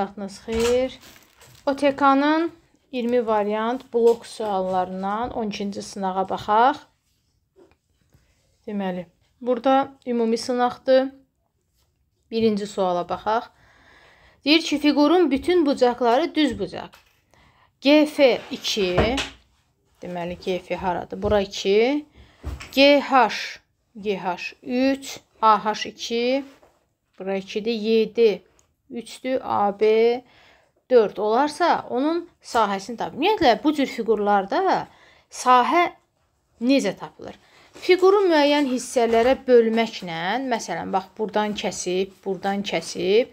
Vaxtınız xeyir. OTK-nın 20 variant blok suallarından 12-ci sınağa baxaq. Deməli, burada ümumi sınaqdır. Birinci suala baxaq. Deyir ki, fiqurun bütün bucaqları düz bucaq. GF 2, deməli GF haradır? Bura 2, GH 3, AH 2, bura 2-dir, 7, 3-dür, AB 4 olarsa onun sahəsini tapır. Ümumiyyətlə, bu cür fiqurlarda sahə necə tapılır? Fiquru müəyyən hissələrə bölməklə, məsələn, bax, buradan kəsib,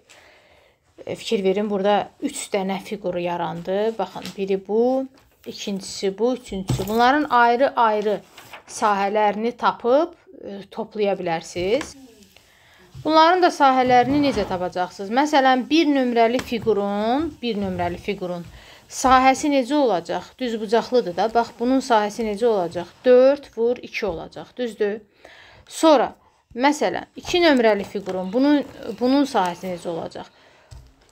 fikir verin, burada 3 dənə fiquru yarandı. Baxın, biri bu, ikincisi bu, üçüncüsü. Bunların ayrı-ayrı sahələrini tapıb toplaya bilərsiniz. Bunların da sahələrini necə tapacaqsınız? Məsələn, bir nömrəli fiqurun sahəsi necə olacaq? Düz bucaqlıdır da. Bax, bunun sahəsi necə olacaq? 4 vur 2 olacaq. Düzdür? Sonra, məsələn, 2 nömrəli fiqurun bunun sahəsi necə olacaq?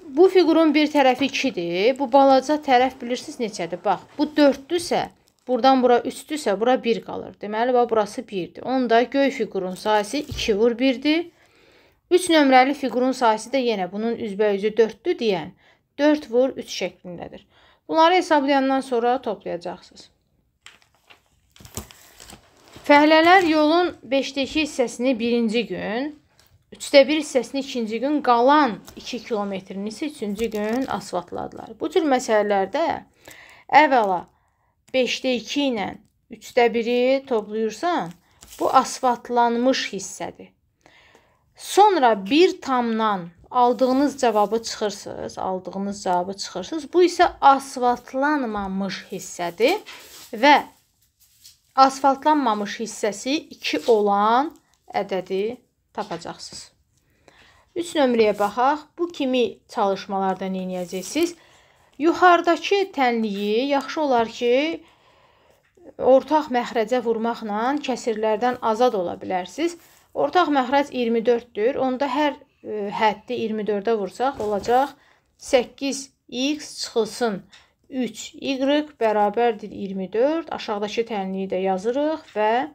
Bu fiqurun bir tərəfi 2-dir. Bu balaca tərəf bilirsiniz neçədir? Bax, bu 4-dürsə, buradan bura 3-dürsə, bura 1 qalır. Deməli, bax, burası 1-dir. Onda göy fiqurun sahəsi 2 vur 1-dir. 3 nömrəli fiqurun sahəsi də yenə bunun üzbəyüzü 4-dür deyən 4 vur 3 şəklindədir. Bunları hesablayandan sonra toplayacaqsınız. Fəhlələr yolun 5-dəki hissəsini birinci gün, 3-də 1 hissəsini ikinci gün, qalan 2 kilometrini isə 3-cü gün asfaltladılar. Bu cür məsələlərdə əvvəla 5-də 2 ilə 3-də 1-i toplayırsan, bu asfaltlanmış hissədir. Sonra bir tamdan aldığınız cavabı çıxırsınız. Bu isə asfaltlanmamış hissədir və asfaltlanmamış hissəsi 2 olan ədədi tapacaqsınız. 3 nömrəyə baxaq. Bu kimi çalışmalarda nə edəcəksiniz? Yuxarıdakı tənliyi yaxşı olar ki, ortaq məxrəcə vurmaqla kəsirlərdən azad ola bilərsiniz. Ortaq məxrəc 24-dür. Onda hər həddi 24-ə vursaq, olacaq 8x çıxılsın 3y bərabərdir 24. Aşağıdakı tənliyi də yazırıq və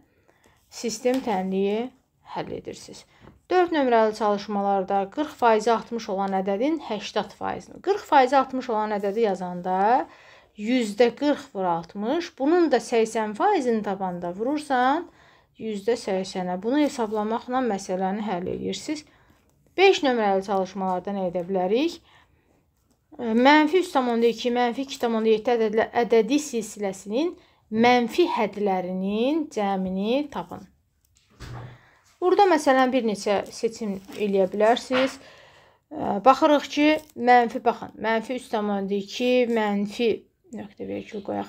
sistem tənliyi həll edirsiniz. 4 nömrəli çalışmalarda 40% 60 olan ədədin 80%-ni. 40% 60 olan ədədi yazanda %40 vur 60. Bunun da 80%-ni tapanda vurursan, %80-ə. Bunu hesablamaqla məsələni həll edirsiniz. 5 nömrəli çalışmalarda nə edə bilərik? -3,2, -2,7 ədədi silsiləsinin mənfi hədlərinin cəmini tapın. Burada məsələn bir neçə seçim eləyə bilərsiniz. Baxırıq ki, -3,2,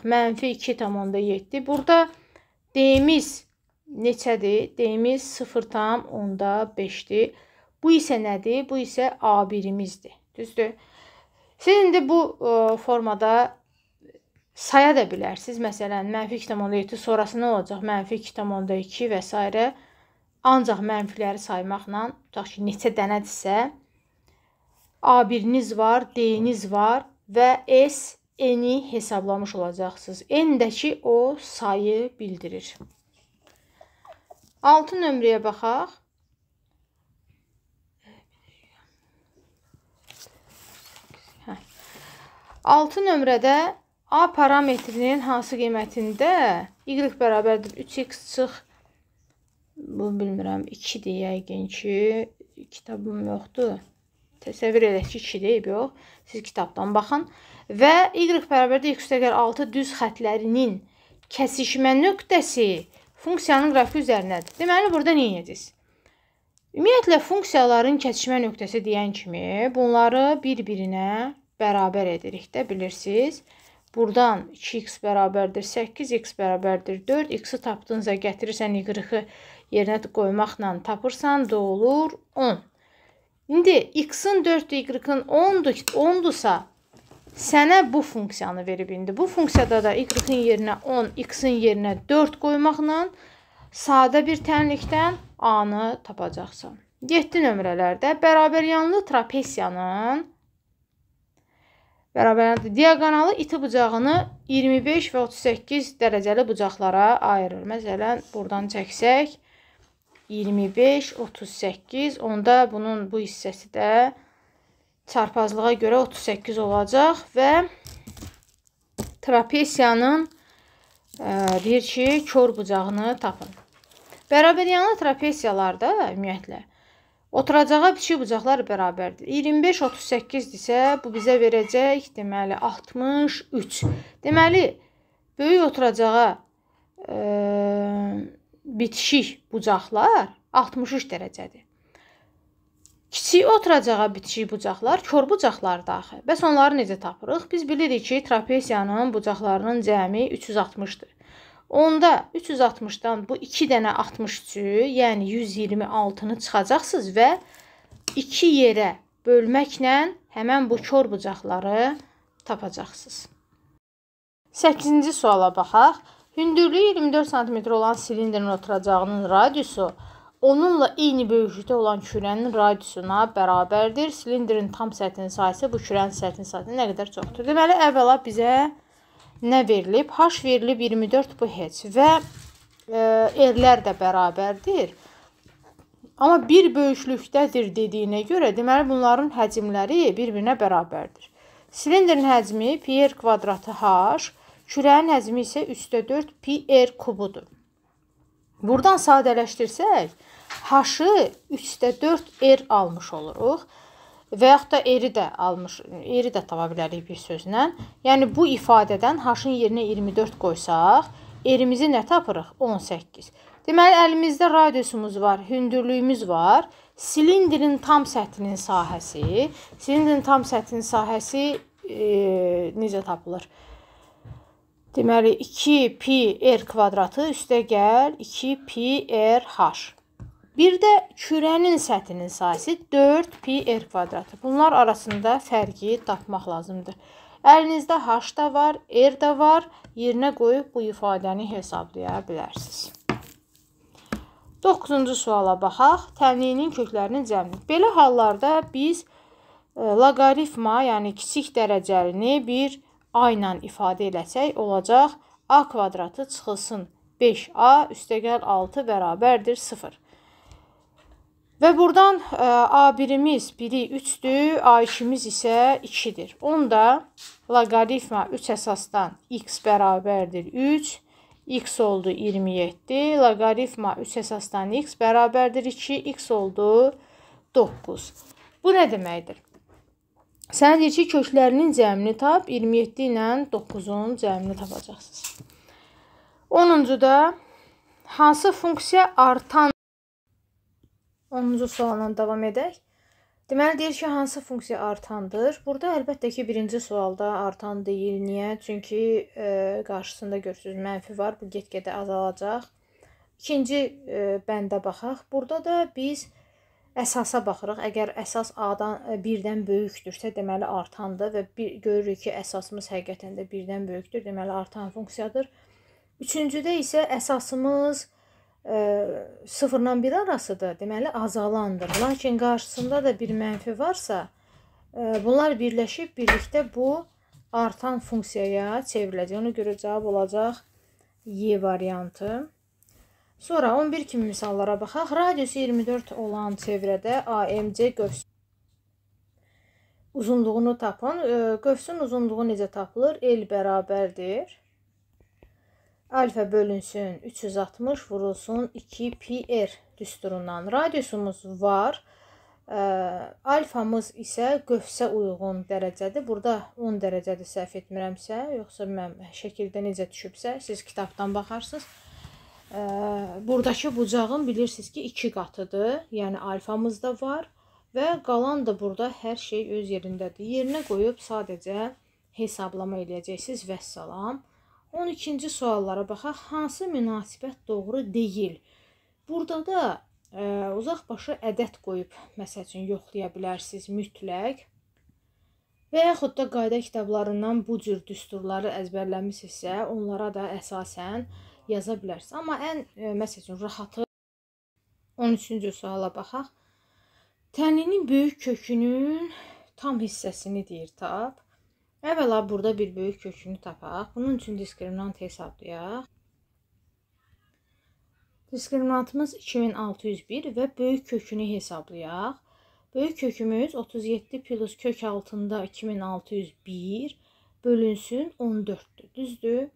-2,7. Burada D-imiz neçədir? D-imiz 0,5-dir. Bu isə nədir? Bu isə A1-imizdir. Düzdür? Siz indi bu formada saya da bilərsiniz. Məsələn, -2,7 sonrası nə olacaq? -2,2 və s. Ancaq mənfiləri saymaqla, tutaq ki, neçə dənədirsə, A1-niz var, D-niz var və S-ni hesablamış olacaqsınız. N-dəki o sayı bildirir. 6 nömrəyə baxaq. 6 nömrədə A parametrinin hansı qiymətində y bərabərdir 3x çıx, bu bilmirəm, 2-dir yəqin ki, kitabım yoxdur. Təsəvvür edək ki, 2-dir, yox. Siz kitabdan baxın. Və y bərabərdir x-6 düz xətlərinin kəsişmə nöqtəsi funksiyanın qrafiki üzərindədir. Deməli, burada nə edəcəksiniz? Ümumiyyətlə, funksiyaların kəsişmə nöqtəsi deyən kimi bunları bir-birinə bərabər edirik də, bilirsiniz. Buradan 2x bərabərdir 8, x bərabərdir 4, x-i tapdığınızda gətirirsən y-i yerinə qoymaqla tapırsan, da olur 10. İndi x-in 4-dür, y-in 10-dursa, sənə bu funksiyanı verib indi. Bu funksiyada da y-in yerinə 10, x-in yerinə 4 qoymaqla sadə bir tənlikdən a-nı tapacaqsan. 7 nömrələrdə bərabəryanlı trapesiyanın bərabərdir. Diaqonalı iti bucağını 25 və 38 dərəcəli bucaqlara ayırır. Məsələn, buradan çəksək 25, 38, onda bunun bu hissəsi də çarpazlığa görə 38 olacaq və trapesiyanın deyir ki, kör bucağını tapın. Bərabəryanlı trapesiyalarda ümumiyyətlə oturacağa biçik bucaqlar bərabərdir. 25, 38 isə bu bizə verəcək, deməli, 63. Deməli, böyük oturacağa bitişik bucaqlar 63 dərəcədir. Kiçik oturacağa bitişik bucaqlar kör bucaqlardır axı. Bəs onları necə tapırıq? Biz bilirik ki, trapesiyanın bucaqlarının cəmi 360-dır. Onda 360-dan bu 2 dənə 63-ü, yəni 126-nı çıxacaqsınız və 2 yerə bölməklə həmən bu kör bucaqları tapacaqsınız. 8-ci suala baxaq. Hündürlüyü 24 cm olan silindrin oturacağının radiusu onunla eyni böyüklükdə olan kürənin radiusuna bərabərdir. Silindrin tam səthinin sahəsi bu kürənin səthinin sahəsindən nə qədər çoxdur? Deməli, əvvəla bizə nə verilib? H verilib 24, bu heç və erlər də bərabərdir. Amma bir böyüklükdədir dediyinə görə, deməli, bunların həcmləri bir-birinə bərabərdir. Silindrin həcmi pi r kvadratı h, kürənin həcmi isə 3/4 pi r kubudur. Buradan sadələşdirsək, h-ı 3/4 r almış oluruq və yaxud da r-i də tapa bilərik bir sözlə. Yəni, bu ifadədən h-ın yerinə 24 qoysaq, r-imizi nə tapırıq? 18. Deməli, əlimizdə radiusumuz var, hündürlüyümüz var. Silindrin tam səthinin sahəsi necə tapılır? Deməli, 2 pi r kvadratı üstə gəl 2 pi r h. Bir də kürənin səthinin sahəsi 4 pi r kvadratı. Bunlar arasında fərqi tapmaq lazımdır. Əlinizdə h da var, r da var. Yerinə qoyub bu ifadəni hesablaya bilərsiniz. 9-cu suala baxaq. Tənliyinin köklərinin cəmi. Belə hallarda biz loqaritma, yəni kiçik dərəcəlini bir a ilə ifadə eləsək, olacaq a kvadratı çıxılsın 5a üstəgəl 6 bərabərdir 0. Və buradan a1-imiz 1-i 3-dür, a2-miz isə 2-dir. Onda loqaritma 3 əsasdan x bərabərdir 3, x oldu 27, loqaritma 3 əsasdan x bərabərdir 2, x oldu 9. Bu nə deməkdir? Sən deyir ki, köklərinin cəmini tap, 27 ilə 9-un cəmini tapacaqsınız. 10-da hansı funksiya artan? 10-cu sualla davam edək. Deməli, deyir ki, hansı funksiya artandır? Burada əlbəttə ki, birinci sualda artan deyil. Niyə? Çünki qarşısında görürsünüz, mənfi var. Bu get-gedə azalacaq. İkinci bəndə baxaq. Burada da biz əsasa baxırıq. Əgər əsas A-dan 1-dən böyükdürsə, deməli artandır və görürük ki, əsasımız həqiqətən də 1-dən böyükdür, deməli artan funksiyadır. Üçüncüdə isə əsasımız 0-la 1 arasıdır, deməli azalandır. Lakin qarşısında da bir mənfi varsa, bunlar birləşib birlikdə bu artan funksiyaya çevriləcək. Ona görə cavab olacaq Y variantı. Sonra 11 kimi misallara baxaq. Radiusu 24 olan çevrədə AMC qövsün uzunluğunu tapın. Qövsün uzunluğu necə tapılır? L bərabərdir. Alfa bölünsün 360 vurulsun 2 pi r düsturundan. Radiusumuz var. Alfamız isə qövsə uyğun dərəcədir. Burada 10 dərəcədir səhv etmirəmsə, yoxsa mən şəkildə necə düşübsə, siz kitabdan baxarsınız. Buradakı bucağın bilirsiniz ki 2 qatıdır. Yəni alfamız da var və qalan da burada hər şey öz yerindədir. Yerinə qoyub sadəcə hesablama eləyəcəksiniz. Vəssalam. 12-ci suallara baxaq. Hansı münasibət doğru deyil? Burada da uzaq başı ədəd qoyub məsəl üçün yoxlaya bilərsiniz mütləq. Və yaxud da qayda kitablarından bu cür düsturları əzbərləmişsinizsə, onlara da əsasən yaza bilərsiniz. Amma ən məsəl üçün rahatı 13-cü suala baxaq. Tənlinin böyük kökünün tam hissəsini deyir tap. Əvvəla burada bir böyük kökünü tapaq. Bunun üçün diskriminant hesablayaq. Diskriminantımız 2601 və böyük kökünü hesablayaq. Böyük kökümüz 37 plus kök altında 2601 bölünsün 14-dür. Düzdür?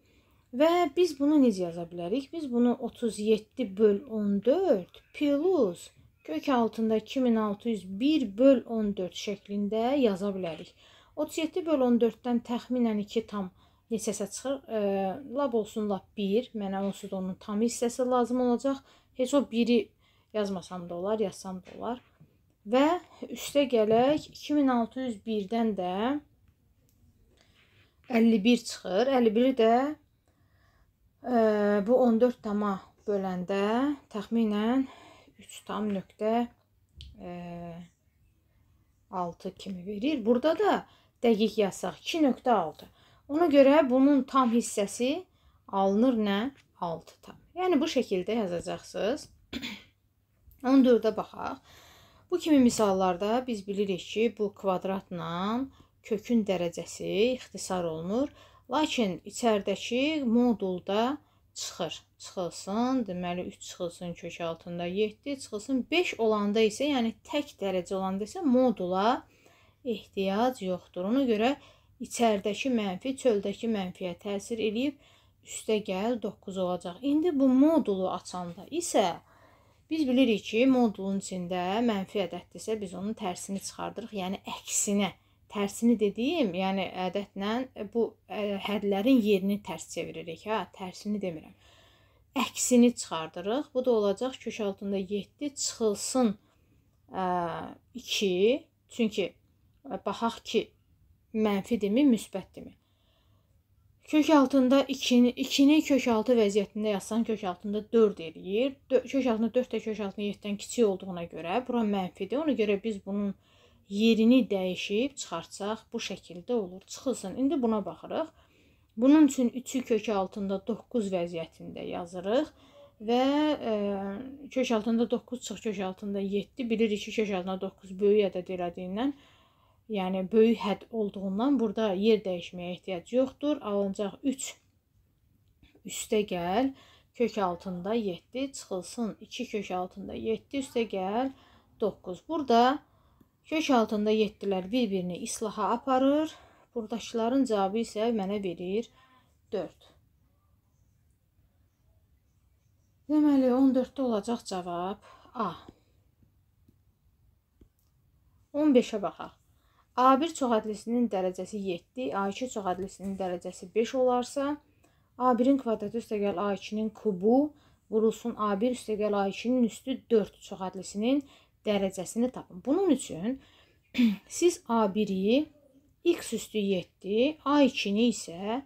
Və biz bunu necə yaza bilərik? Biz bunu 37 böl 14 plus kök altında 2601 böl 14 şəklində yaza bilərik. 37 böl 14-dən təxminən 2 tam neçəsə çıxır? Lab olsun lab 1. Mənə onsuz da onun tam hissəsi lazım olacaq. Heç o 1-i yazmasam da olar, yazsam da olar. Və üstə gələk 2601-dən də 51 çıxır. 51 də bu 14 tama böləndə təxminən 3 tam nöqtə 6 kimi verir. Burada da dəqiq yazsaq 2.6. Ona görə bunun tam hissəsi alınır nə? 6 tam. Yəni bu şəkildə yazacaqsınız. 14-ə baxaq. Bu kimi misallarda biz bilirik ki, bu kvadratla kökün dərəcəsi ixtisar olunur. Lakin içəridəki modulda çıxılsın, deməli 3 çıxılsın kök altında 7, çıxılsın 5 olanda isə, yəni tək dərəcə olanda isə modula ehtiyac yoxdur. Ona görə içəridəki mənfi çöldəki mənfiyə təsir edib üstə gəl 9 olacaq. İndi bu modulu açanda isə biz bilirik ki, modulun içində mənfi ədəddirsə biz onun tərsini çıxardırıq, yəni əksinə. Tərsini dediyim, yəni ədədlə bu hədlərin yerini tərs çeviririk, tərsini demirəm. Əksini çıxardırıq. Bu da olacaq kök altında 7 çıxılsın 2. Çünki baxaq ki, mənfidirmi, müsbətdirmi? Kök altında 2-ni kök altı vəziyyətində yazsan kök altında 4 eləyir. Kök altında 4 də kök altında 7-dən kiçik olduğuna görə bura mənfidir. Ona görə biz bunun yerini dəyişib çıxartsaq bu şəkildə olur. Çıxılsın. İndi buna baxırıq. Bunun üçün 3-ü kök altında 9 vəziyyətində yazırıq və kök altında 9 çıx kök altında 7. Bilirik ki, kök altında 9 böyük ədəd elədiyindən, yəni böyük hədd olduğundan burada yer dəyişməyə ehtiyac yoxdur. Ancaq 3 üstə gəl kök altında 7 çıxılsın 2 kök altında 7 üstə gəl 9. Burada kök altında 7-lər bir-birini islaha aparır. Buradakıların cavabı isə mənə verir 4. Deməli, 14-də olacaq cavab A. 15-ə baxaq. A1 çoxədlisinin dərəcəsi 7, A2 çoxədlisinin dərəcəsi 5 olarsa, A1-in kvadratı üstəgəl A2-nin kubu vurulsun A1 üstəgəl A2-nin üstü 4 çoxədlisinin dərəcəsini tapın. Bunun üçün siz A1-i x üstü 7, A2-ni isə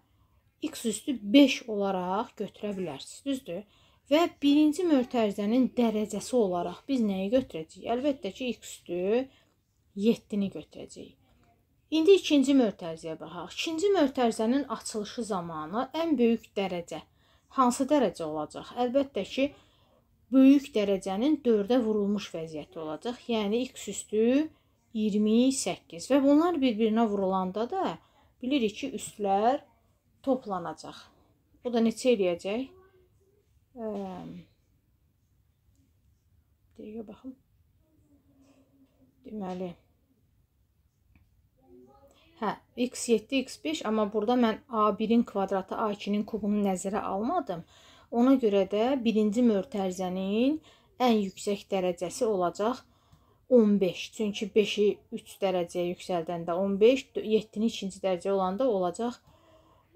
x üstü 5 olaraq götürə bilərsiniz. Düzdür? Və birinci mötərizənin dərəcəsi olaraq biz nəyi götürəcəyik? Əlbəttə ki, x üstü 7-ni götürəcəyik. İndi ikinci mötərizəyə baxaq. İkinci mötərizənin açılışı zamanı ən böyük dərəcə hansı dərəcə olacaq? Əlbəttə ki, böyük dərəcənin 4-ə vurulmuş vəziyyəti olacaq. Yəni x üstü 28 və bunlar bir-birinə vurulanda da bilirik ki, üstlər toplanacaq. Bu da neçə eləyəcək? Dəqiqə baxım. Deməli, x7, x5, amma burada mən A1-in kvadratı, A2-nin kubunu nəzərə almadım. Ona görə də birinci mötərizənin ən yüksək dərəcəsi olacaq 15. Çünki 5-i 3 dərəcəyə yüksəldəndə 15, 7-ni ikinci dərəcə olanda olacaq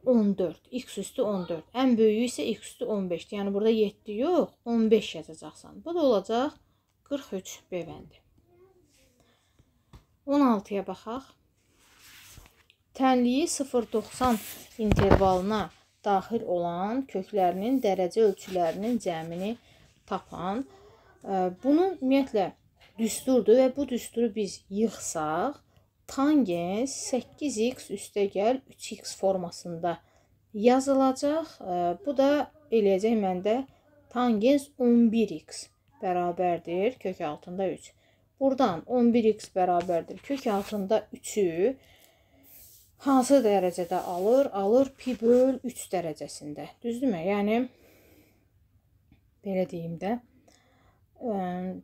14. X üstü 14. Ən böyüyü isə x üstü 15. Yəni burada 7 yox, 15 yazacaqsan. Bu da olacaq 43 B-bəndi. 16-ya baxaq. Tənliyi 0-90 intervalına daxil olan köklərinin dərəcə ölçülərinin cəmini tapan. Bunu ümumiyyətlə düsturdur və bu düsturu biz yığsaq, tangens 8x üstəgəl 3x formasında yazılacaq. Bu da eləyəcək məndə tangens 11x bərabərdir kök altında 3. Buradan 11x bərabərdir kök altında 3-ü hansı dərəcədə alır? Alır pi böl 3 dərəcəsində. Düzdürmü? Yəni belə deyim də,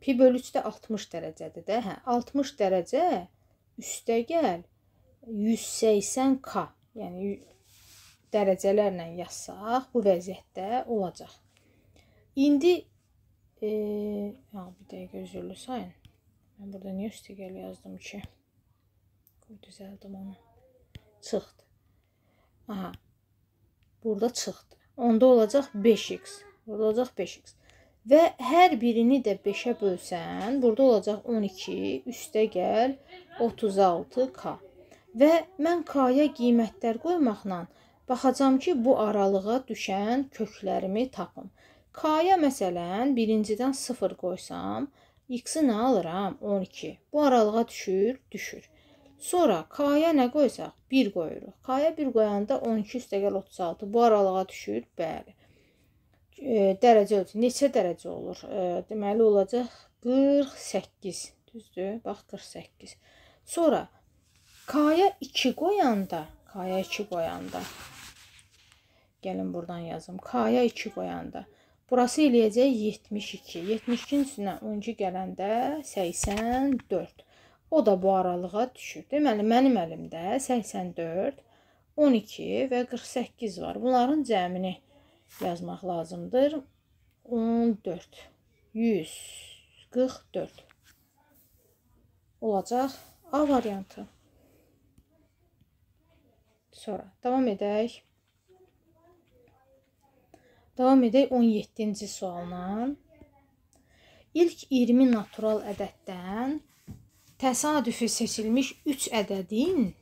pi böl 3 də 60 dərəcədir də. Hə, 60 dərəcə üstəgəl 180k. Yəni dərəcələrlə yazsaq bu vəziyyətdə olacaq. İndi bir dəqiqə üzrlü sayın. Mən burada niyə üstəgəl yazdım ki? Düzəldim onu. Çıxdı. Aha. Burada çıxdı. Onda olacaq 5x. Burada olacaq 5x. Və hər birini də 5-ə bölsən, burada olacaq 12 üstəgəl 36k. Və mən k-ya qiymətlər qoymaqla baxacam ki, bu aralığa düşən köklərimi tapım. K-ya məsələn, birincidən 0 qoysam, x-i nə alıram? 12. Bu aralığa düşür? Düşür. Sonra k-ya nə qoysaq? 1 qoyuruq. K-ya 1 qoyanda 12 üstəgəl 36. Bu aralığa düşür? Bəli. Dərəcə ölçü. Neçə dərəcə olur? Deməli olacaq 48. Düzdür? Bax 48. Sonra k-ya 2 qoyanda, gəlin buradan yazım. K-ya 2 qoyanda burası eləyəcək 72. 72-nin üstünə 12 gələndə 84. O da bu aralığa düşür. Deməli, mənim əlimdə 84, 12 və 48 var. Bunların cəmini yazmaq lazımdır. 14, 144 olacaq A variantı. Sonra davam edək. Davam edək 17-ci sualla. İlk 20 natural ədəddən təsadüfi seçilmiş 3 ədədin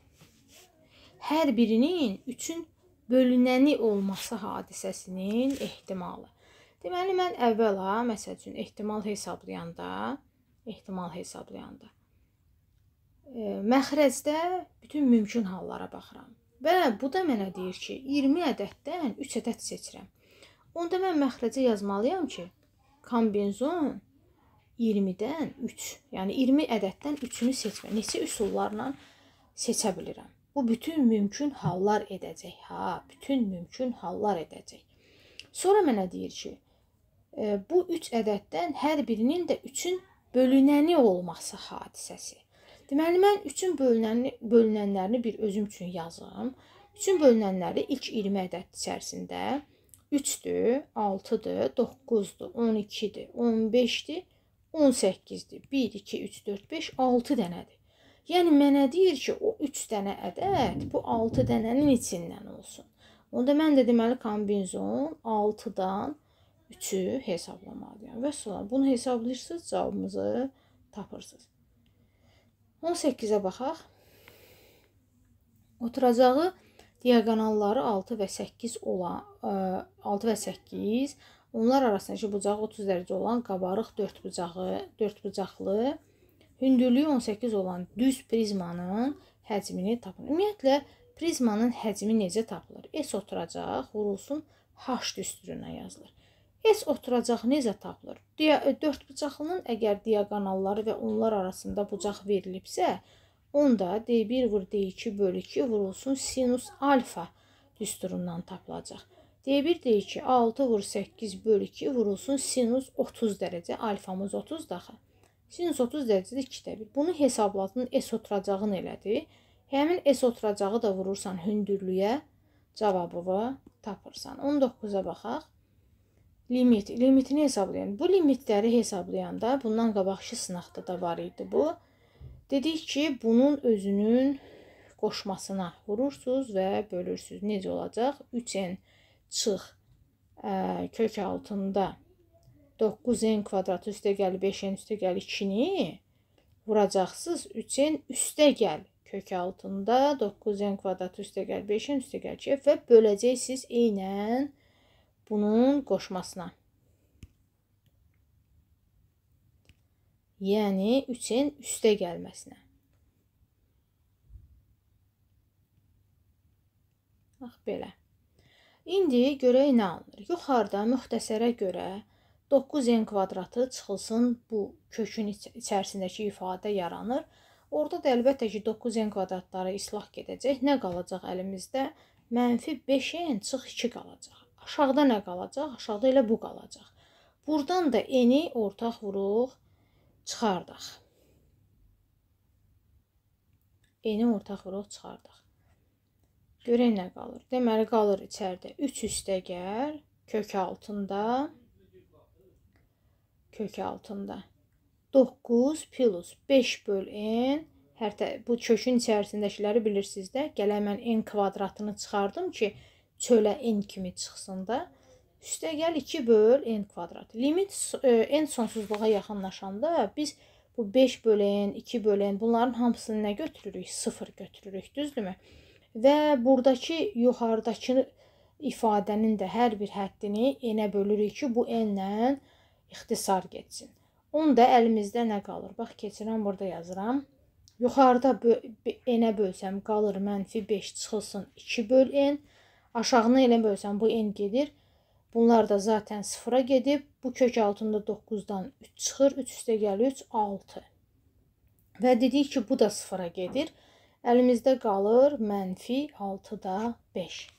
hər birinin 3-ün bölünəni olması hadisəsinin ehtimalı. Deməli, mən əvvəla, məsəl üçün, ehtimal hesablayanda məxrəcdə bütün mümkün hallara baxıram. Və bu da mənə deyir ki, 20 ədəddən 3 ədəd seçirəm. Onda mən məxrəcə yazmalıyam ki, kombinzon 20-dən 3, yəni 20 ədəddən 3-ünü seçmə. Neçə üsullarla seçə bilirəm. Bu bütün mümkün hallar edəcək. Bütün mümkün hallar edəcək. Sonra mənə deyir ki, bu 3 ədəddən hər birinin də 3-ün bölünəni olması hadisəsi. Deməli, mən 3-ün bölünənlərini bir özüm üçün yazım. 3-ün bölünənləri ilk 20 ədəd içərisində 3-dür, 6-dır, 9-dur, 12-dir, 15-dir, 18-dir. 1, 2, 3, 4, 5, 6 dənədir. Yəni, mənə deyir ki, o 3 dənə ədəd bu 6 dənənin içindən olsun. Onda mən də deməli kombinzon 6-dan 3-ü hesablamalıyam. Və sonra bunu hesablayırsınız, cavabımızı tapırsınız. 18-ə baxaq. Oturacağı diaqonalları 6 və 8 olan 6 və 8, onlar arasındakı bucağı 30 dərəcə olan qabarıq dördbucaqlı, hündürlüyü 18 olan düz prizmanın həcmini tapın. Ümumiyyətlə, prizmanın həcmi necə tapılır? S oturacaq, vurulsun H düsturuna yazılır. S oturacaq necə tapılır? Dördbucaqlının əgər diaqonalları və onlar arasında bucaq verilibsə, onda D1 vur D2 bölü 2 vurulsun sinus alfa düsturundan tapılacaq. D1 D2 6 vur 8 bölü 2 vurulsun sinus 30 dərəcə. Alfamız 30 daxı. Sinus 30 dərəcədə 2də 1. Bunu hesabladın, S oturacağını elədi. Həmin S oturacağı da vurursan hündürlüyə, cavabını tapırsan. 19-a baxaq. Limitini hesablayın. Bu limitləri hesablayanda, bundan qabaqki sınaqda da var idi bu. Dedik ki, bunun özünün qoşmasına vurursunuz və bölürsünüz. Necə olacaq? 3n çıx kök altında 9n kvadratı üstə gəl 5n üstə gəl 2-ni vuracaqsınız. 3n üstə gəl kök altında 9n kvadratı üstə gəl 5n üstə gəl 2 və böləcəksiniz eynən bunun qoşmasına. Yəni 3-in üstə gəlməsinə. Bax, belə. İndi görək nə alınır. Yuxarıda müxtəsərə görə 9n kvadratı çıxılsın bu kökün içərisindəki ifadə yaranır. Orada da əlbəttə ki, 9n kvadratları islah gedəcək. Nə qalacaq əlimizdə? -5n çıx 2 qalacaq. Aşağıda nə qalacaq? Aşağıda elə bu qalacaq. Buradan da n-i ortaq vuruq, çıxardaq. N-i ortaq vuruq, çıxardaq. Görək nə qalır. Deməli, qalır içəridə 3 üstəgəl kök altında 9 plus 5 böl n. Hətta bu kökün içərisindəkiləri bilirsiniz də. Gələk mən n kvadratını çıxardım ki, çölə n kimi çıxsın da. Üstəgəl 2 böl n kvadrat. Limit n sonsuzluğa yaxınlaşanda biz bu 5 böl n, 2 böl n bunların hamısını nə götürürük? 0 götürürük, düzdürmü? Və buradakı yuxarıdakı ifadənin də hər bir həddini n-ə bölürük ki, bu n-lə ixtisar getsin. Onu da əlimizdə nə qalır? Bax, keçirəm, burada yazıram. Yuxarıda n-ə bölsəm qalır -5 çıxılsın 2 böl n. Aşağını elə bölsəm bu n gedir. Bunlar da zaten 0-a gedib. Bu kök altında 9-dan 3 çıxır. 3 üstəgəl 3, 6. Və dedik ki, bu da 0-a gedir. Əlimizdə qalır -6-da 5.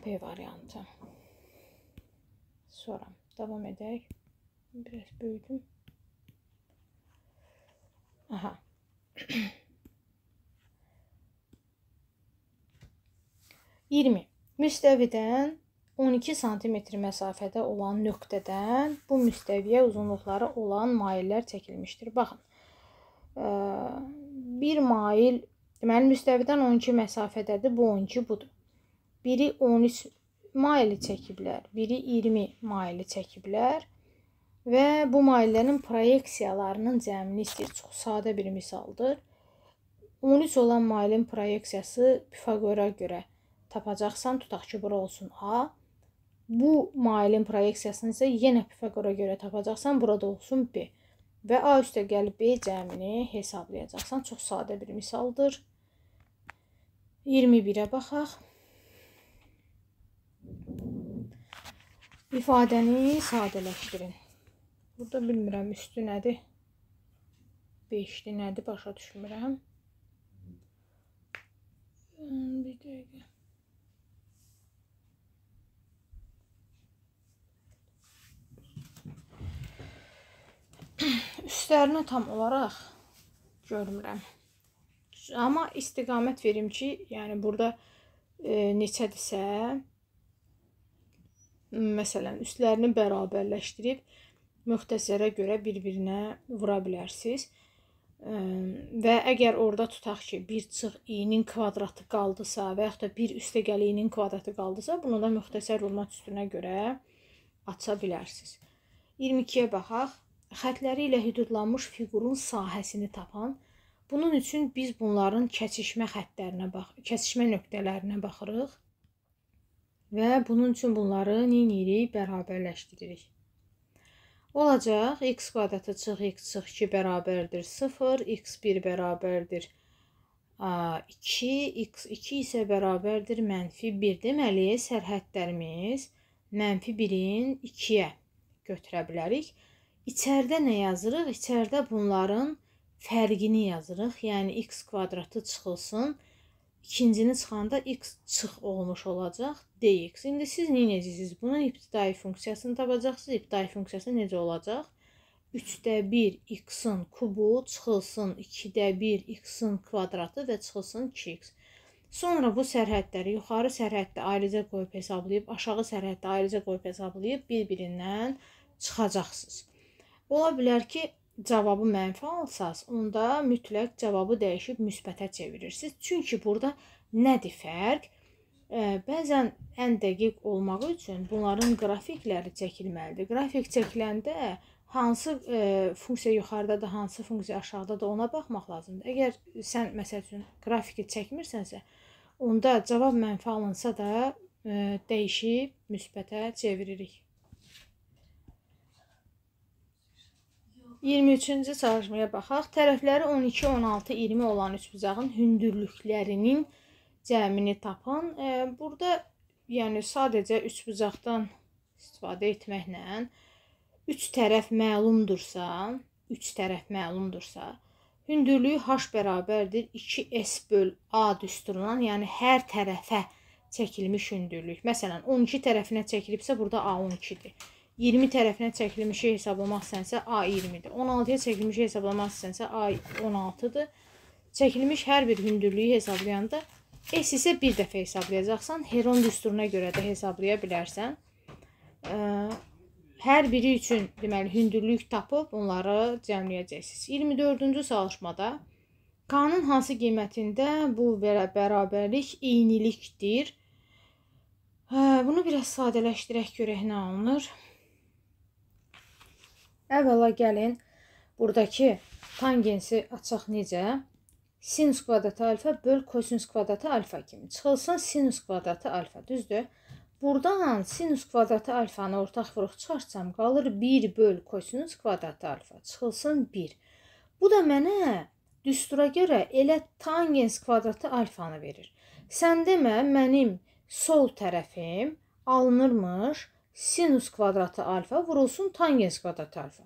B variantı. Sonra davam edək. Biraz böyüdüm. Aha. Müstəvidən 12 sm məsafədə olan nöqtədən bu müstəviyə uzunluqları olan maillər çəkilmişdir. Baxın, bir mail, deməli müstəvidən 12 məsafədədir, bu 12 budur. Biri 13 maili çəkiblər, biri 20 maili çəkiblər və bu maillərin proyeksiyalarının cəmini istəyir. Çox sadə bir misaldır. 13 olan mailin proyeksiyası Pifaqora görə tapacaqsan, tutaq ki, bura olsun A. Bu mailin proyeksiyasını isə yenə Pifaqora görə tapacaqsan, burada olsun B. Və A üstəgəl B cəmini hesablayacaqsan. Çox sadə bir misaldır. 21-ə baxaq. İfadəni sadələşdirin. Burada bilmirəm, üstü nədir? 5-li nədir? Başa düşmürəm. Bir dəqiqə. Üstlərini tam olaraq görmürəm. Amma istiqamət verim ki, yəni burada neçədirsə, məsələn, üstlərini bərabərləşdirib müxtəsərə görə bir-birinə vura bilərsiniz. Və əgər orada tutaq ki, 1 i-nin kvadratı qaldısa və yaxud da 1 üstəgəl i-nin kvadratı qaldısa, bunu da müxtəsər vurma üstünə görə aça bilərsiniz. 22-yə baxaq. Xətləri ilə hüdudlanmış fiqurun sahəsini tapan. Bunun üçün biz bunların kəsişmə xəttlərinə kəsişmə nöqtələrinə baxırıq. Və bunun üçün bunları neynirik? Bərabərləşdiririk. Olacaq, x kvadratı çıx x çıx 2 bərabərdir 0, x1 bərabərdir 2, x2 isə bərabərdir -1. Deməli, sərhədlərimiz -1-in 2-yə götürə bilərik. İçəridə nə yazırıq? İçəridə bunların fərqini yazırıq. Yəni, x kvadratı çıxılsın. İkincini çıxanda x çıx olmuş olacaq dx. İndi siz necəsiniz? Bunun ibtidai funksiyasını tapacaqsınız. İbtidai funksiyası necə olacaq? 3-də 1 x-in kubu çıxılsın 2-də 1 x-in kvadratı və çıxılsın 2x. Sonra bu sərhədləri yuxarı sərhəddə ayrıca qoyub hesablayıb, aşağı sərhəddə ayrıca qoyub hesablayıb bir-birindən çıxacaqsınız. Ola bilər ki, cavabı mənfi alsaz, onda mütləq cavabı dəyişib müsbətə çevirirsiniz. Çünki burada nədir fərq? Bəzən ən dəqiq olmaq üçün bunların qrafikləri çəkilməlidir. Qrafik çəkiləndə hansı funksiya yuxarıda da, hansı funksiya aşağıda da ona baxmaq lazımdır. Əgər sən, məsəl üçün, qrafiki çəkmirsənsə, onda cavab mənfi alınsa da dəyişib müsbətə çeviririk. 23-cü çalışmaya baxaq. Tərəfləri 12, 16, 20 olan üçbucağın hündürlüklərinin cəmini tapın. Burada yəni sadəcə üçbucaqdan istifadə etməklə üç tərəf məlumdursa, 3 tərəf məlumdursa, hündürlüyü h bərabərdir 2s böl a düsturundan, yəni hər tərəfə çəkilmiş hündürlük. Məsələn, 12 tərəfinə çəkilibsə, burada a 12-dir. 20 tərəfinə çəkilmişi hesablamaq istənsə a 20-dir. 16-ya çəkilmişi hesablamaq istənsə a 16-dır. Çəkilmiş hər bir hündürlüyü hesablayanda s isə bir dəfə hesablayacaqsan. Heron düsturuna görə də hesablaya bilərsən. Hər biri üçün deməli hündürlük tapıb onları cəmləyəcəksiniz. 24-cü çalışmada k-nın hansı qiymətində bu bərabərlik eynilikdir? Bunu biraz sadələşdirək görək nə alınır. Əvvəla gəlin buradakı tangensi açaq necə? Sinus kvadratı alfa böl kosinus kvadratı alfa kimi. Çıxılsın sinus kvadratı alfa, düzdür? Buradan sinus kvadratı alfanı ortaq vuruq çıxarsam, qalır 1 böl kosinus kvadratı alfa. Çıxılsın 1. Bu da mənə düstura görə elə tangens kvadratı alfanı verir. Sən demə, mənim sol tərəfim alınırmış sinus kvadratı alfa vurulsun tangens kvadratı alfa.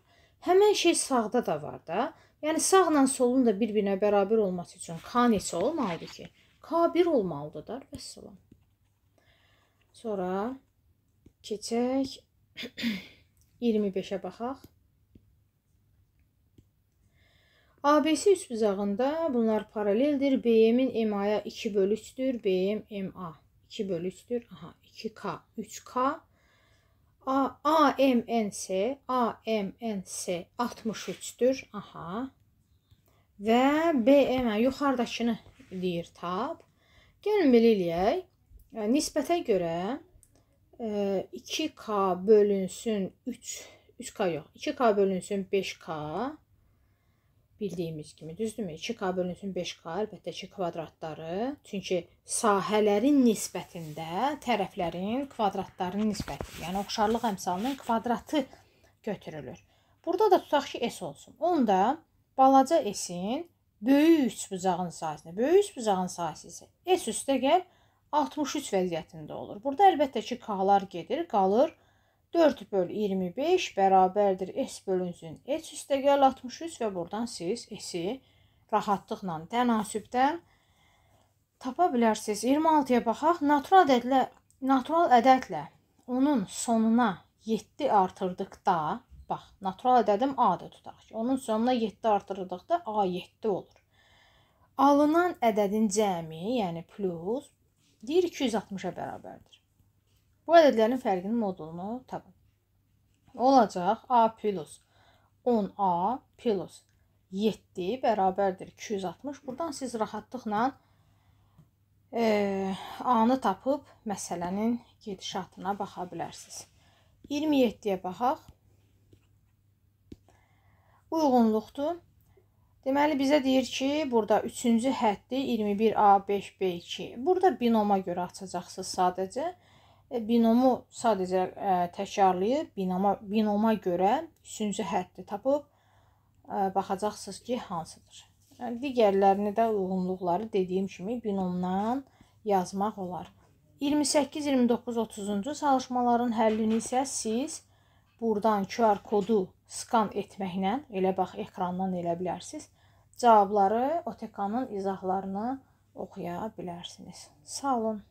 Həmən şey sağda da var da. Yəni sağla solun da bir-birinə bərabər olması üçün k neçə olmalıdır ki? K 1 olmalıdır da. Vəssalam. Sonra keçək 25-ə baxaq. ABC üçbucağında bunlar paraleldir. BM-in MA-ya 2 bölü 3-dür. BM MA 2 bölü 3-dür. Aha, 2K, 3K. AMNS 63-dür. Aha. Və BM yuxarıdakını deyir tap. Gəlin belə eləyək. Nisbətə görə 2K bölünsün 3K yox. 2K bölünsün 5K. Bildiyimiz kimi, düzdürmü? 2K bölünsün 5K, əlbəttə ki, kvadratları. Çünki sahələrin nisbətində tərəflərin kvadratlarının nisbətidir. Yəni, oxşarlıq əmsalının kvadratı götürülür. Burada da tutaq ki, S olsun. Onda balaca S-in böyük üçbucağın sahəsində, böyük üçbucağın sahəsi isə S üstə gəl 63 vəziyyətində olur. Burada əlbəttə ki, K-lar gedir, qalır 4 böl 25 bərabərdir S bölünsün S üstə gəl 63 və buradan siz S-i rahatlıqla tənasübdən tapa bilərsiniz. 26-ya baxaq. Natural ədədlə onun sonuna 7 artırdıqda, bax, natural ədədim A-da tutaq ki, onun sonuna 7 artırdıqda A 7 olur. Alınan ədədin cəmi, yəni plus, deyir 260-a bərabərdir. Bu ədədlərin fərqinin modulunu tapın. Olacaq A plus 10A plus 7 bərabərdir 260. Buradan siz rahatlıqla A-nı tapıb məsələnin gedişatına baxa bilərsiniz. 27-yə baxaq. Uyğunluqdur. Deməli, bizə deyir ki, burada 3-cü həddi 21A5B2. Burada binoma görə açacaqsınız sadəcə. Binomu sadəcə təkrarlayıb, binoma görə 3-cü həddi tapıb baxacaqsınız ki, hansıdır. Digərlərini də uyğunluqları dediyim kimi binomdan yazmaq olar. 28, 29, 30-cu çalışmaların həllini isə siz buradan QR kodu skan etməklə, elə bax, ekrandan elə bilərsiniz. Cavabları OTK-nın izahlarını oxuya bilərsiniz. Sağ olun.